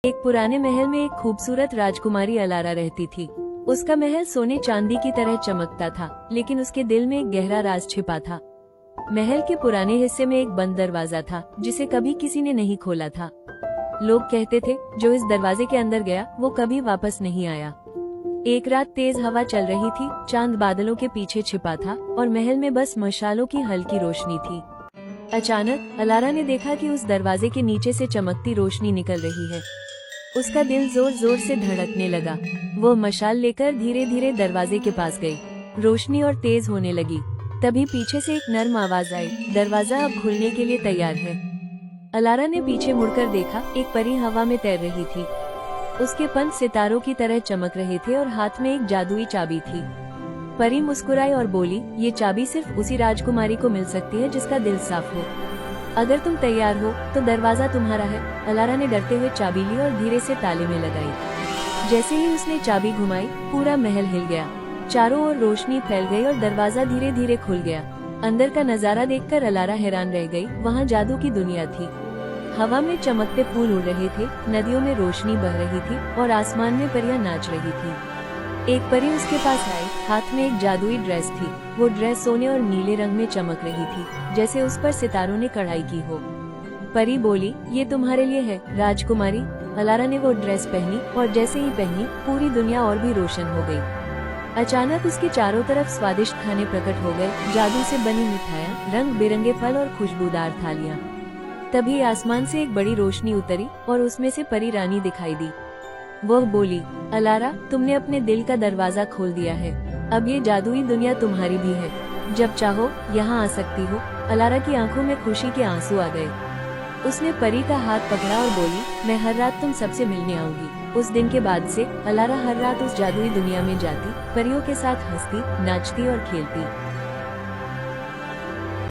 एक पुराने महल में एक खूबसूरत राजकुमारी अलारा रहती थी। उसका महल सोने चांदी की तरह चमकता था, लेकिन उसके दिल में एक गहरा राज छिपा था। महल के पुराने हिस्से में एक बंद दरवाजा था, जिसे कभी किसी ने नहीं खोला था। लोग कहते थे, जो इस दरवाजे के अंदर गया वो कभी वापस नहीं आया। एक रात तेज हवा चल रही थी, चांद बादलों के पीछे छिपा था और महल में बस मशालों की हल्की रोशनी थी। अचानक अलारा ने देखा कि उस दरवाजे के नीचे से चमकती रोशनी निकल रही है। उसका दिल जोर जोर से धड़कने लगा। वो मशाल लेकर धीरे धीरे दरवाजे के पास गई। रोशनी और तेज होने लगी। तभी पीछे से एक नर्म आवाज आई, दरवाजा अब खुलने के लिए तैयार है। अलारा ने पीछे मुड़कर देखा, एक परी हवा में तैर रही थी। उसके पंख सितारों की तरह चमक रहे थे और हाथ में एक जादुई चाबी थी। परी मुस्कुराई और बोली, ये चाबी सिर्फ उसी राजकुमारी को मिल सकती है जिसका दिल साफ हो। अगर तुम तैयार हो तो दरवाजा तुम्हारा है। अलारा ने डरते हुए चाबी ली और धीरे से ताले में लगाई। जैसे ही उसने चाबी घुमाई, पूरा महल हिल गया। चारों ओर रोशनी फैल गई और दरवाजा धीरे धीरे खुल गया। अंदर का नजारा देखकर अलारा हैरान रह गई। वहाँ जादू की दुनिया थी। हवा में चमकते फूल उड़ रहे थे, नदियों में रोशनी बह रही थी और आसमान में परियां नाच रही थी। एक परी उसके पास आई, हाथ में एक जादुई ड्रेस थी। वो ड्रेस सोने और नीले रंग में चमक रही थी, जैसे उस पर सितारों ने कढ़ाई की हो। परी बोली, ये तुम्हारे लिए है राजकुमारी। अलारा ने वो ड्रेस पहनी और जैसे ही पहनी, पूरी दुनिया और भी रोशन हो गई। अचानक उसके चारों तरफ स्वादिष्ट खाने प्रकट हो गए, जादू से बनी मिठाइयाँ, रंग बिरंगे फल और खुशबूदार थालियाँ। तभी आसमान से एक बड़ी रोशनी उतरी और उसमें से परी रानी दिखाई दी। वह बोली, अलारा, तुमने अपने दिल का दरवाजा खोल दिया है। अब ये जादुई दुनिया तुम्हारी भी है। जब चाहो यहाँ आ सकती हो। अलारा की आंखों में खुशी के आंसू आ गए। उसने परी का हाथ पकड़ा और बोली, मैं हर रात तुम सबसे मिलने आऊंगी। उस दिन के बाद से अलारा हर रात उस जादुई दुनिया में जाती, परियों के साथ हंसती, नाचती और खेलती।